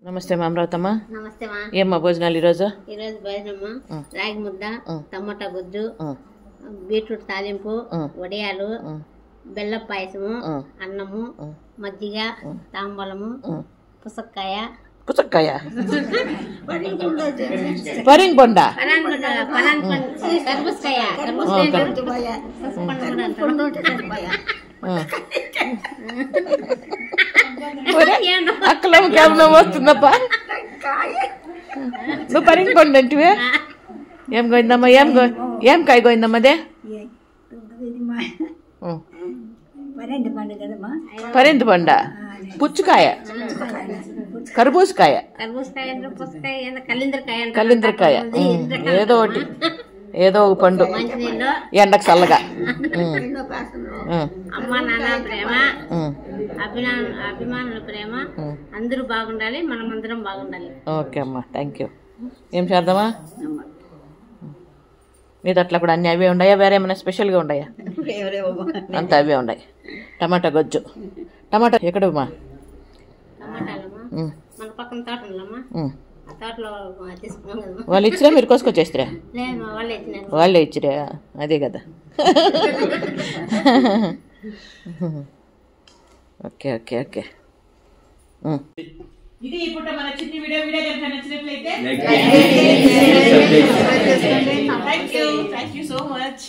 నమస్తే మా అమరావతమ్మ. నమస్తే మా. ఏమ్మా భోజనాలు ఈరోజు? ఈరోజు భోజనమ్మా రాగి ముద్ద, టమాటా గుజ్జు, బీట్రూట్ తాలింపు, వడియాలు, బెల్లం పాయసము, అన్నము, మజ్జిగ, తాంబూలము, పుసక్కాయ పరింగ్ బొండ, కర్బూజకాయ, అక్కలో కేవలం వస్తుందప్ప. నువ్వు పరింగ్ బొండ అంటివే. ఏం గోయిందమ్మా? ఏం కాయ గోయిందమ్మా? అదే పరింది పండ, పుచ్చుకాయ, కర్బూజకాయ, కలింద్రకాయ, ఏదో ఒకటి, ఏదో ఒక పండు ఎండకు చల్లగా. అమ్మ నాన్న ప్రేమ, అభిమానుల ప్రేమ, అందరూ బాగుండాలి, మనమందరం బాగుండాలి. ఓకే అమ్మా, థ్యాంక్ యూ. ఏం చేద్దామా? మీద అట్లా కూడా అన్ని అవే ఉన్నాయా? వేరే ఏమైనా స్పెషల్గా ఉన్నాయా? అంతా అవే ఉన్నాయి. టమాటా గొజ్జు, టమాటా ఎక్కడమ్మా? మన పక్కన తోట ఉందమ్మా, ఆ తోటలో తీసుకున్నాం కదా. వాళ్ళు ఇచ్చిరా, మీరు కోసుకొచ్చేస్తారా? వాళ్ళే ఇచ్చిరా, అదే కదా. Okay okay okay. ఇది ఇప్పుడు మన చిన్న వీడియో కనుక నచ్చినట్లయితే థ్యాంక్ యూ సో మచ్.